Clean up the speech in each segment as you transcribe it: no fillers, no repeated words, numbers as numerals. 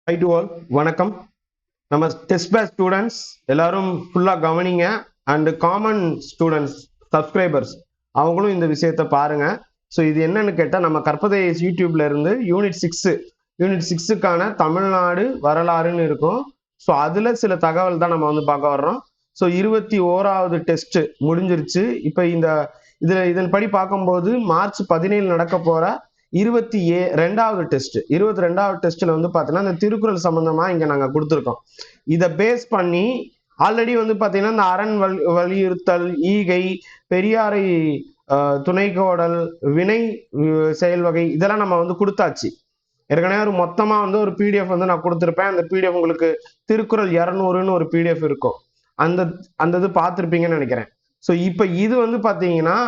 High to all, வணக்கம். நம்ம test batch students எல்லாரும் ஃபுல்லாக கவனிங்க. அண்ட் காமன் ஸ்டூடெண்ட்ஸ் சப்ஸ்கிரைபர்ஸ் அவங்களும் இந்த விஷயத்த பாருங்க. ஸோ இது என்னன்னு கேட்டால், நம்ம கற்பதை யூடியூப்ல இருந்து யூனிட் சிக்ஸுக்கான தமிழ்நாடு வரலாறுன்னு இருக்கும். ஸோ அதில் சில தகவல் தான் நம்ம வந்து பார்க்க வர்றோம். ஸோ 21வது டெஸ்ட் முடிஞ்சிருச்சு. இப்போ இதன்படி பார்க்கும்போது மார்ச் 17 நடக்க போற 22வது டெஸ்ட்ல வந்து பாத்தீங்கன்னா இந்த திருக்குறள் சம்பந்தமா இங்க நாங்க கொடுத்துருக்கோம். இதை பேஸ் பண்ணி ஆல்ரெடி வந்து பாத்தீங்கன்னா இந்த அரண் வலியுறுத்தல், ஈகை, பெரியாரை துணைக்கோடல், வினை செயல் வகை இதெல்லாம் நம்ம வந்து கொடுத்தாச்சு. ஏற்கனவே ஒரு மொத்தமா வந்து ஒரு பிடிஎஃப் வந்து நான் கொடுத்துருப்பேன். அந்த பிடிஎஃப் உங்களுக்கு திருக்குறள் 200ன்னு ஒரு பிடிஎஃப் இருக்கும். அந்த இது பார்த்துருப்பீங்கன்னு நினைக்கிறேன். ஸோ இப்போ இது வந்து பாத்தீங்கன்னா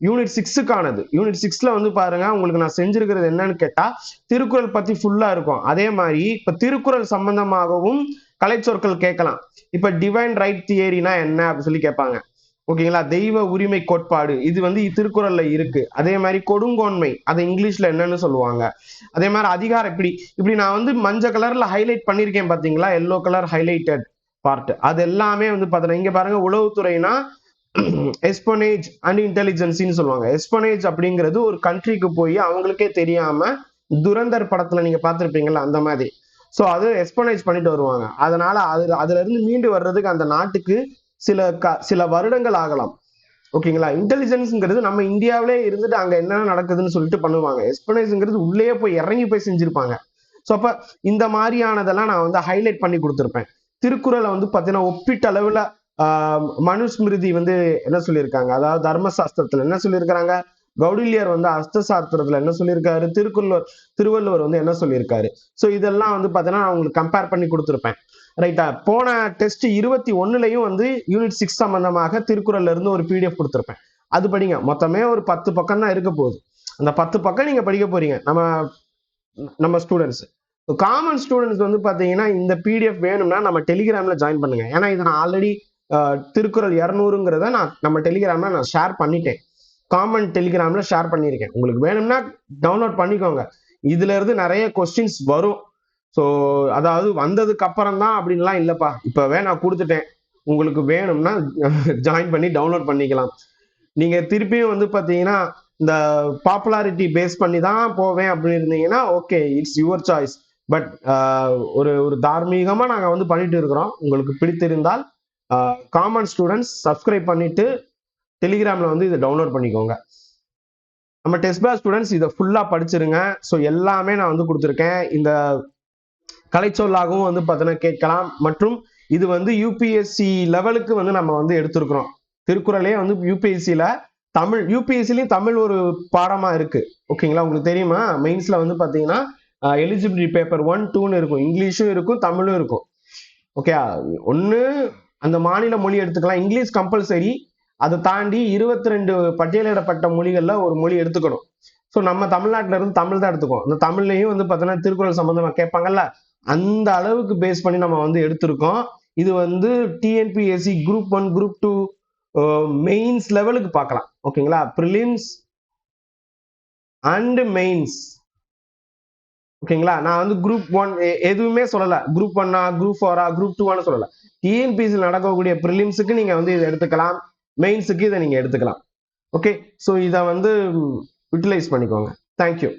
யூனிட் 6க்கானது. யூனிட் 6ல வந்து பாருங்க, உங்களுக்கு நான் செஞ்சிருக்கிறது என்னன்னு கேட்டா திருக்குறள் பத்தி ஃபுல்லா இருக்கும். அதே மாதிரி இப்ப திருக்குறள் சம்பந்தமாகவும் கலைச்சொற்கள் கேட்கலாம். இப்ப டிவைன் ரைட் தியரினா என்ன அப்படின்னு சொல்லி கேட்பாங்க. ஓகேங்களா? தெய்வ உரிமை கோட்பாடு இது வந்து திருக்குறள்ல இருக்கு. அதே மாதிரி கொடுங்கோன்மை அதை இங்கிலீஷ்ல என்னன்னு சொல்லுவாங்க. அதே மாதிரி அதிகாரம் இப்படி நான் வந்து மஞ்சள் கலர்ல ஹைலைட் பண்ணிருக்கேன் பாத்தீங்களா, எல்லோ கலர் ஹைலைட்டட் பார்ட். அது எல்லாமே வந்து பாத்தீங்கன்னா இங்க பாருங்க, உளவுத்துறைனா எஸ்பனேஜ் அண்ட் இன்டெலிஜென்சின்னு சொல்லுவாங்க. எஸ்பனேஜ் அப்படிங்கிறது ஒரு கண்ட்ரிக்கு போய் அவங்களுக்கே தெரியாம துரந்தர் படத்துல நீங்க பார்த்திருப்பீங்கல்ல, அந்த மாதிரி. ஸோ அது எஸ்பனேஜ் பண்ணிட்டு வருவாங்க. அதனால அதுல இருந்து மீண்டு வர்றதுக்கு அந்த நாட்டுக்கு சில வருடங்கள் ஆகலாம். ஓகேங்களா? இன்டெலிஜென்ஸ்ங்கிறது நம்ம இந்தியாவிலே இருந்துட்டு அங்க என்ன நடக்குதுன்னு சொல்லிட்டு பண்ணுவாங்க. எஸ்பனேஜ்ங்கிறது உள்ளே போய் இறங்கி போய் செஞ்சிருப்பாங்க. ஸோ அப்ப இந்த மாதிரியானதெல்லாம் நான் வந்து ஹைலைட் பண்ணி கொடுத்துருப்பேன். திருக்குறளை வந்து பாத்தீங்கன்னா ஒப்பீட்டளவுல மனுஸ்மிருதி வந்து என்ன சொல்லியிருக்காங்க, அதாவது தர்மசாஸ்திரத்துல என்ன சொல்லியிருக்கிறாங்க, கௌடில்யர் வந்து அஸ்தசாஸ்திரத்துல என்ன சொல்லியிருக்காரு, திருவள்ளுவர் வந்து என்ன சொல்லியிருக்காரு. ஸோ இதெல்லாம் வந்து பாத்தீங்கன்னா நான் உங்களுக்கு கம்பேர் பண்ணி கொடுத்துருப்பேன். ரைட்டா? போன டெஸ்ட் 21லயும் வந்து யூனிட் 6 சம்பந்தமாக திருக்குறள்ல இருந்து ஒரு பிடிஎஃப் கொடுத்துருப்பேன். அது படிங்க. மொத்தமே ஒரு 10 பக்கம் தான் இருக்க போகுது. அந்த 10 பக்கம் நீங்க படிக்க போறீங்க. நம்ம ஸ்டூடெண்ட்ஸ் காமன் ஸ்டூடெண்ட்ஸ் வந்து பாத்தீங்கன்னா இந்த பிடிஎஃப் வேணும்னா நம்ம டெலிகிராம்ல ஜாயின் பண்ணுங்க. ஏன்னா இதை நான் ஆல்ரெடி திருக்குறள் 200ங்கிறத நம்ம டெலிகிராம்ல நான் ஷேர் பண்ணிட்டேன். காமன் டெலிகிராம்ல ஷேர் பண்ணியிருக்கேன். உங்களுக்கு வேணும்னா டவுன்லோட் பண்ணிக்கோங்க. இதுல இருந்து நிறைய கொஸ்டின்ஸ் வரும். ஸோ அதாவது வந்ததுக்கு அப்புறம் தான் அப்படின்லாம் இல்லப்பா, இப்பவே நான் கொடுத்துட்டேன். உங்களுக்கு வேணும்னா ஜாயின் பண்ணி டவுன்லோட் பண்ணிக்கலாம். நீங்க திருப்பியும் வந்து பாத்தீங்கன்னா இந்த பாப்புலாரிட்டி பேஸ் பண்ணி தான் போவேன் அப்படின்னு இருந்தீங்கன்னா okay, it's your choice. But ஒரு தார்மீகமா நாங்க வந்து பண்ணிட்டு இருக்கிறோம். உங்களுக்கு பிடித்திருந்தால் காமன் ஸ்டூடெண்ட்ஸ் சப்ஸ்கிரைப் பண்ணிட்டு டெலிகிராம்ல வந்து இதை டவுன்லோட் பண்ணிக்கோங்க. நம்ம டெஸ்ட் பேட்ச் ஸ்டூடெண்ட்ஸ் இதை ஃபுல்லா படிச்சிருங்க. ஸோ எல்லாமே நான் வந்து கொடுத்துருக்கேன். இந்த கலைச்சொல்லாகவும் வந்து பார்த்தீங்கன்னா கேட்கலாம். மற்றும் இது வந்து யூபிஎஸ்சி லெவலுக்கு வந்து நம்ம வந்து எடுத்திருக்கிறோம். திருக்குறளே வந்து யூபிஎஸ்சியில யூபிஎஸ்சிலையும் தமிழ் ஒரு பாடமா இருக்கு. ஓகேங்களா? உங்களுக்கு தெரியுமா, மெயின்ஸ்ல வந்து பாத்தீங்கன்னா எலிஜிபிலிட்டி பேப்பர் 1, 2ன்னு இருக்கும். இங்கிலீஷும் இருக்கும், தமிழும் இருக்கும். ஓகே, ஒண்ணு அந்த மாநில மொழி எடுத்துக்கலாம். English compulsory. அதை தாண்டி 22 பட்டியலிடப்பட்ட மொழிகள்ல ஒரு மொழி எடுத்துக்கணும். ஸோ நம்ம தமிழ்நாட்டில இருந்து தமிழ் தான் எடுத்துக்கோம். இந்த தமிழ்லையும் வந்து பாத்தீங்கன்னா திருக்குறள் சம்பந்தமா கேட்பாங்கல்ல, அந்த அளவுக்கு பேஸ் பண்ணி நம்ம வந்து எடுத்திருக்கோம். இது வந்து டிஎன்பிஎஸ்சி குரூப் 1, குரூப் 2 மெயின்ஸ் லெவலுக்கு பார்க்கலாம். ஓகேங்களா? Prelims and mains. ஓகேங்களா? நான் வந்து குரூப் 1 எதுவுமே சொல்லல. குரூப் 1ஆ, குரூப் 4ஆ, குரூப் 2ஆன்னு சொல்லல. டிஎன்பிஎஸ்சி நடக்கக்கூடிய ப்ரிலிம்ஸுக்கு நீங்க வந்து இதை எடுத்துக்கலாம், மெயின்ஸுக்கு இதை நீங்க எடுத்துக்கலாம். ஓகே, ஸோ இதை வந்து யூட்டிலைஸ் பண்ணிக்கோங்க. தேங்க்யூ.